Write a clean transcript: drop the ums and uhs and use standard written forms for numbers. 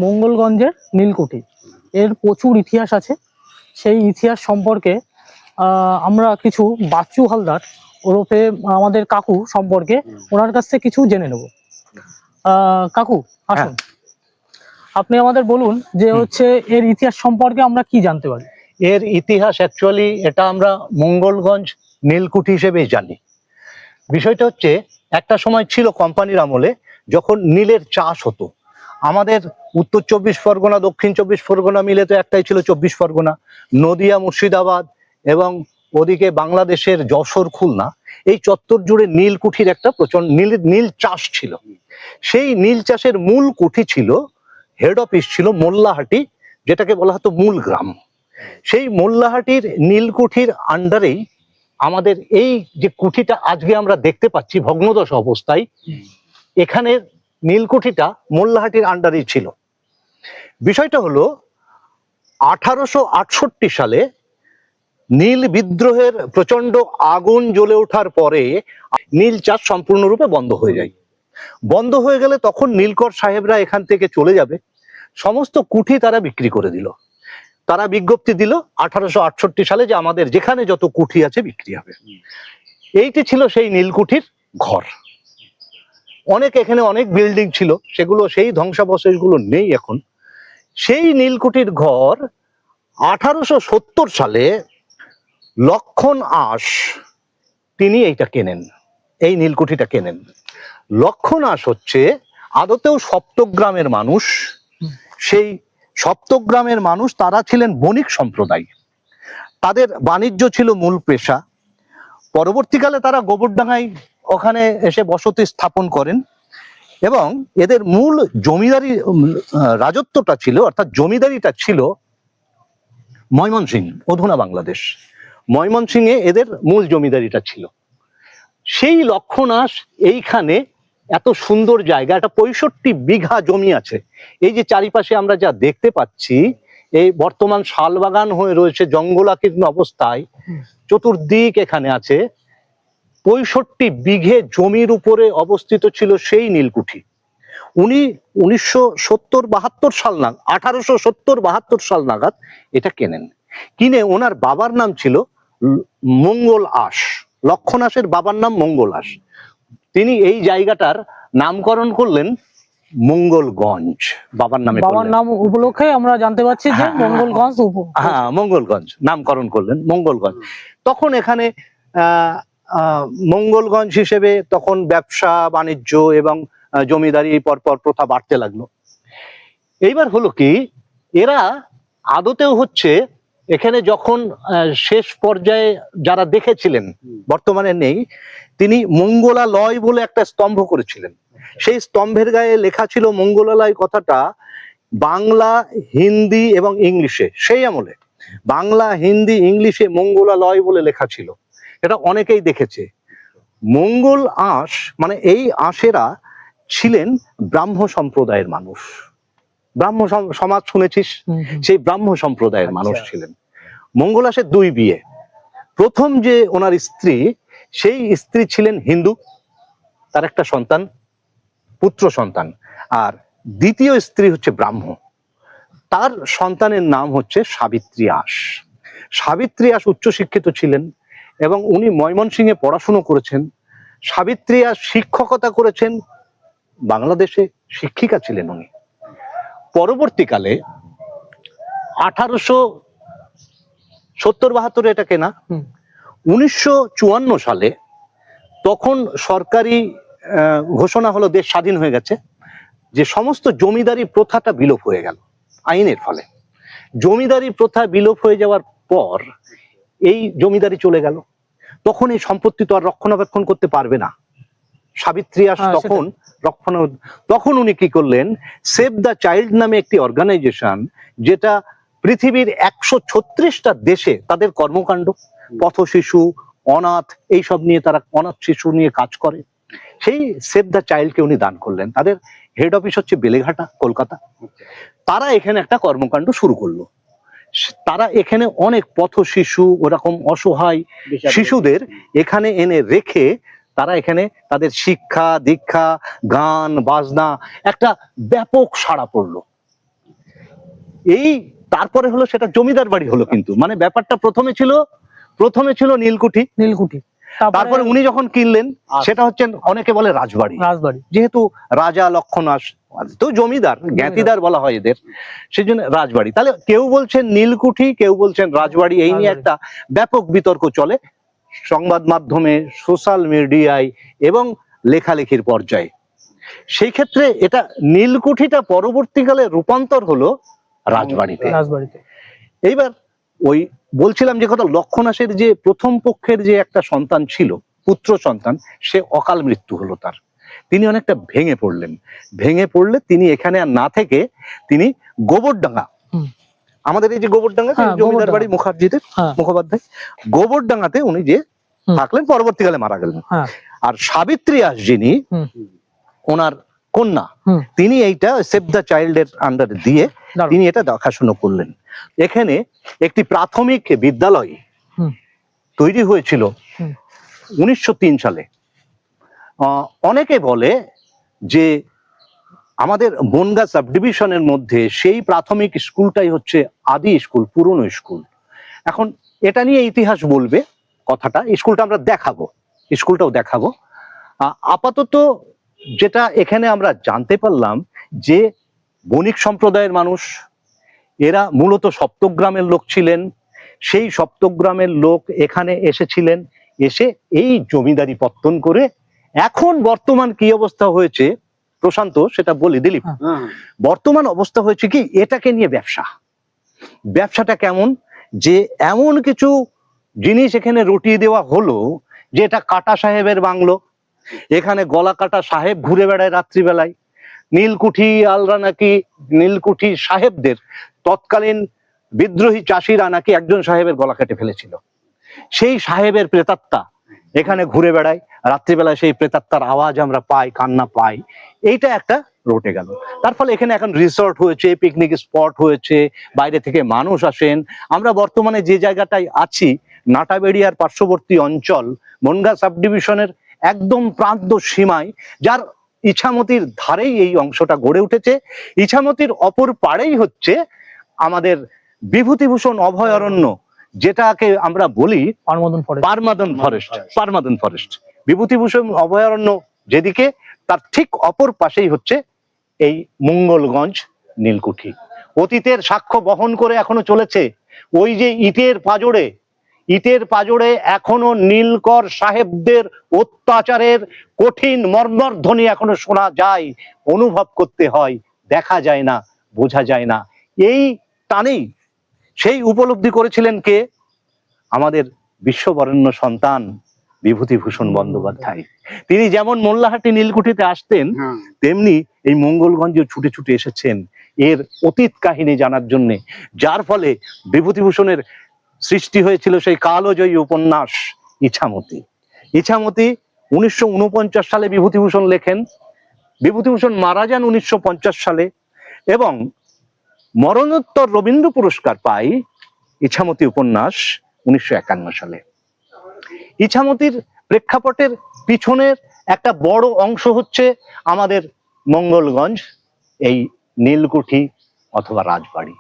মঙ্গলগঞ্জের নীলকুঠি। এর প্রচুর ইতিহাস আছে। সেই ইতিহাস সম্পর্কে আমরা কিছু বাচ্চু হালদার ওরফে আমাদের কাকু সম্পর্কে ওনার কাছ থেকে কিছু জেনে নেব। কাকু আসুন, আপনি আমাদের বলুন যে হচ্ছে এর ইতিহাস সম্পর্কে আমরা কি জানতে পারি। এর ইতিহাস অ্যাকচুয়ালি এটা আমরা মঙ্গলগঞ্জ নীলকুঠি হিসেবেই জানি। বিষয়টা হচ্ছে একটা সময় ছিল কোম্পানির আমলে, যখন নীলের চাষ হতো। আমাদের উত্তর 24 পরগনা, দক্ষিণ 24 পরগনা মিলে তো একটাই ছিল 24 পরগনা। নদিয়া, মুর্শিদাবাদ এবং ওদিকে বাংলাদেশের যশোর, খুলনা, এই চত্বর জুড়ে নীলকুঠির একটা প্রচন্ড নীল চাষ ছিল। সেই নীল চাষের মূল কুঠি ছিল, হেড অফিস ছিল মোল্লাহাটি, যেটাকে বলা হতো মূল গ্রাম। সেই মোল্লাহাটির নীলকুঠির আন্ডারেই আমাদের এই যে কুঠিটা আজকে আমরা দেখতে পাচ্ছি ভগ্নদশা অবস্থায়, এখানের নীলকুঠিটা মোল্লাহাটির আন্ডারেই ছিল। বিষয়টা হলো 1868 সালে নীল বিদ্রোহের প্রচন্ড আগুন জ্বলে ওঠার পরে নীল চাষ সম্পূর্ণরূপে বন্ধ হয়ে যায়। বন্ধ হয়ে গেলে তখন নীলকর সাহেবরা এখান থেকে চলে যাবে, সমস্ত কুঠি তারা বিক্রি করে দিল। তারা বিজ্ঞপ্তি দিল 1868 সালে যে আমাদের যেখানে যত কুঠি আছে বিক্রি হবে। এইটি ছিল সেই নীলকুঠির ঘর। এখানে অনেক বিল্ডিং ছিল, সেগুলো সেই ধ্বংসাবশেষগুলো নেই এখন। সেই নীলকুঠির ঘর 1870 সালে লক্ষণ আঁশ তিনি এইটা কেনেন, এই নীলকুঠিটা কেনেন। লক্ষণ আঁশ হচ্ছে আদতেও সপ্তগ্রামের মানুষ। সেই সপ্তগ্রামের মানুষ, তারা ছিলেন বণিক সম্প্রদায়, তাদের বাণিজ্য ছিল মূল পেশা। পরবর্তীকালে তারা গোবরডাঙ্গায় ওখানে এসে বসতি স্থাপন করেন এবং এদের মূল জমিদারি রাজত্বটা ছিল, অর্থাৎ জমিদারিটা ছিল ময়মনসিংহ, অধুনা বাংলাদেশ। ময়মনসিংহে এদের মূল জমিদারিটা ছিল। সেই লক্ষণ আঁশ এইখানে এত সুন্দর জায়গা, একটা 65 বিঘা জমি আছে। এই যে চারিপাশে আমরা যা দেখতে পাচ্ছি, এই বর্তমান শালবাগান হয়ে রয়েছে জঙ্গলাকীর্ণ অবস্থায়, চতুর্দিক এখানে আছে। 65 বিঘে জমির উপরে অবস্থিত ছিল সেই নীলকুঠি। উনি 1970-72 সাল নাগাদ, 1870-72 সাল নাগাদ এটা কেনেন। কিনে ওনার বাবার নাম ছিল মঙ্গল আঁশ। লক্ষণ আঁশের বাবার নাম মঙ্গল আঁশ। তিনি এই জায়গাটার নামকরণ করলেন মঙ্গলগঞ্জ, বাবার নামে। বাবার নাম উপলক্ষে আমরা জানতে পারছি যে মঙ্গলগঞ্জ, মঙ্গলগঞ্জ নামকরণ করলেন মঙ্গলগঞ্জ। তখন এখানে মঙ্গলগঞ্জ হিসেবে তখন ব্যবসা বাণিজ্য এবং জমিদারি পরপর প্রথা বাড়তে লাগলো। এইবার হলো কি, এরা আদতেও হচ্ছে এখানে যখন শেষ পর্যায়ে যারা দেখেছিলেন, বর্তমানে নেই, তিনি মঙ্গলালয় বলে একটা স্তম্ভ করেছিলেন। সেই স্তম্ভের গায়ে লেখা ছিল মঙ্গলালয় কথাটা বাংলা, হিন্দি এবং ইংলিশে। সেই আমলে বাংলা, হিন্দি, ইংলিশে মঙ্গলালয় বলে লেখা ছিল। এটা অনেকেই দেখেছে। মঙ্গল আঁশ মানে এই আঁশেরা ছিলেন ব্রাহ্ম সম্প্রদায়ের মানুষ। ব্রাহ্ম সমাজ শুনেছিস, সেই ব্রাহ্ম সম্প্রদায়ের মানুষ ছিলেন। মঙ্গল আঁশের 2 বিয়ে। প্রথম যে ওনার স্ত্রী, সেই স্ত্রী ছিলেন হিন্দু, তার একটা সন্তান, পুত্র সন্তান। আর দ্বিতীয় স্ত্রী হচ্ছে ব্রাহ্ম, তার সন্তানের নাম হচ্ছে সাবিত্রী আঁশ। সাবিত্রী আঁশ উচ্চশিক্ষিত ছিলেন এবং উনি ময়মনসিংহে পড়াশুনো করেছেন। সাবিত্রী আঁশ শিক্ষকতা করেছেন, বাংলাদেশে শিক্ষিকা ছিলেন উনি। পরবর্তীকালে 1870-72 এটা কেনা। 1954 সালে তখন সরকারি ঘোষণা হলো, দেশ স্বাধীন হয়ে গেছে, যে সমস্ত জমিদারি প্রথাটা বিলোপ হয়ে গেল আইনের ফলে। জমিদারি প্রথা বিলোপ হয়ে যাওয়ার পর এই জমিদারি চলে গেল। তখন এই সম্পত্তি তো আর রক্ষণাবেক্ষণ করতে পারবে না। সাবিত্রী আঁশ তখন উনি কি করলেন, সেভ দ্য চাইল্ড নামে একটি অর্গানাইজেশন, যেটা পৃথিবীর 136টা দেশে তাদের কর্মকাণ্ড, পথ শিশু, অনাথ, এইসব নিয়ে তারা অনাথ শিশু নিয়ে কাজ করে। সেই সেভ দ্য চাইল্ডকে উনি দান করলেন। তাদের হেড অফিস হচ্ছে বেলেঘাটা, কলকাতা। তারা এখানে একটা কর্মকাণ্ড শুরু করলো। তারা এখানে অনেক পথ শিশু, ওরকম অসহায় শিশুদের এখানে এনে রেখে তারা এখানে তাদের শিক্ষা দীক্ষা, গান বাজনা, একটা ব্যাপক সাড়া পড়লো। এই তারপরে হলো সেটা জমিদার বাড়ি হলো, কিন্তু মানে ব্যাপারটা প্রথমে ছিল নীলকুঠি, নীলকুঠি, তারপরে উনি যখন কিনলেন সেটা হচ্ছে অনেকে বলে রাজবাড়ি, রাজবাড়ি, যেহেতু রাজা লক্ষণাস তো জমিদার জ্ঞাতিদার বলা হয় এদের, সেই জন্য রাজবাড়ি। তাহলে কেউ বলছেন নীলকুঠি, কেউ বলছেন রাজবাড়ি, এই নিয়ে একটা ব্যাপক বিতর্ক চলে সংবাদ মাধ্যমে, সোশ্যাল মিডিয়ায় এবং লেখালেখির পর্যায়ে। সেই ক্ষেত্রে এটা নীলকুঠিটা পরবর্তীকালে রূপান্তর হলো রাজবাড়িতে। এইবার ওই বলছিলাম যে কথা, লক্ষণাসের যে প্রথম পক্ষের যে একটা সন্তান ছিল, পুত্র সন্তান, সে অকাল মৃত্যু হলো তার। তিনি অনেকটা ভেঙে পড়লে তিনি এখানে আর না থেকে তিনি গোবরডাঙ্গা, আমাদের এই যে গোবরডাঙ্গা জমিদার বাড়ি মুখার্জিদের মুখোপাধ্যায়, গোবরডাঙ্গাতে উনি যে থাকলেন, পরবর্তীকালে মারা গেলেন। আর সাবিত্রী আস যিনি ওনার কন্যা, তিনি এইটা সেভ দ্য চাইল্ড এর আন্ডারে দিয়ে তিনি এটা দেখাশোনা করলেন। এখানে একটি প্রাথমিক বিদ্যালয় তৈরি হয়েছিল 1903 সালে। অনেকে বলে যে আমাদের বনগাঁ সাব ডিভিশনের মধ্যে সেই প্রাথমিক স্কুলটাই হচ্ছে আদি স্কুল, পুরনো স্কুল। এখন এটা নিয়ে ইতিহাস বলবে কথাটা, স্কুলটাও দেখাবো। আপাতত যেটা এখানে আমরা জানতে পারলাম যে বণিক সম্প্রদায়ের মানুষ, এরা মূলত সপ্তগ্রামের লোক ছিলেন। সেই সপ্তগ্রামের লোক এখানে এসেছিলেন, এসে এই জমিদারি পত্তন করে এখন বর্তমান কি অবস্থা হয়েছে প্রশান্ত সেটা বলি দিলীপ। বর্তমান অবস্থা হয়েছে কি, এটাকে নিয়ে ব্যবসাটা কেমন, যে এমন কিছু জিনিস এখানে রটিয়ে দেওয়া হলো যে এটা কাটা সাহেবের বাংলো, এখানে গলা কাটা সাহেব ঘুরে বেড়ায় রাত্রিবেলায়। নীলকুঠি আলরা নাকি নীলকুঠি সাহেবদের তৎকালীন বিদ্রোহী চাষিরা নাকি একজন সাহেবের গলা কেটে ফেলেছিল, সেই সাহেবের প্রেতাত্মা এখানে ঘুরে বেড়ায় রাত্রিবেলায়, সেই প্রেতাত্মার আওয়াজ আমরা পাই, কান্না পাই। এইটা একটা রটে গেল। তার ফলে এখানে এখন রিসর্ট হয়েছে, পিকনিক স্পট হয়েছে, বাইরে থেকে মানুষ আসেন। আমরা বর্তমানে যে জায়গাটায় আছি, নাটাবেড়িয়ার পার্শ্ববর্তী অঞ্চল, বনগাঁ সাব ডিভিশনের একদম প্রান্ত সীমায়, যার ইছামতির ধারেই এই অংশটা গড়ে উঠেছে। ইছামতির অপর পাড়েই হচ্ছে আমাদের বিভূতিভূষণ অভয়ারণ্য, যেটাকে আমরা বলি পারমাদন ফরেস্ট। বিভূতিভূষণ অভয়ারণ্য যেদিকে, তার ঠিক অপর পাশেই হচ্ছে এই মঙ্গলগঞ্জ নীলকুঠি। অতীতের সাক্ষ্য বহন করে এখনো চলেছে। ওই যে ইটের পাজরে এখনো নীলকর সাহেবদের অত্যাচারের কঠিন মর্মধ্বনি এখনো শোনা যায়, অনুভব করতে হয়, দেখা যায় না, বোঝা যায় না। এই টানেই সেই উপলব্ধি করেছিলেন কে, আমাদের বিশ্ববরেণ্য সন্তান বিভূতিভূষণ বন্দ্যোপাধ্যায়। তিনি যেমন মোল্লাহাটি নীলকুঠিতে আসতেন, তেমনি এই মঙ্গলগঞ্জে ছুটে ছুটে এসেছেন এর অতীত কাহিনী জানার জন্য, যার ফলে বিভূতিভূষণের সৃষ্টি হয়েছিল সেই কালজয়ী উপন্যাস ইছামতি। 1949 সালে বিভূতিভূষণ লেখেন। বিভূতিভূষণ মারা যান 1950 সালে এবং মরণোত্তর রবীন্দ্র পুরস্কার পায় ইছামতি উপন্যাস 1951 সালে। ইছামতির প্রেক্ষাপটের পিছনের একটা বড় অংশ হচ্ছে আমাদের মঙ্গলগঞ্জ, এই নীলকুঠি অথবা রাজবাড়ি।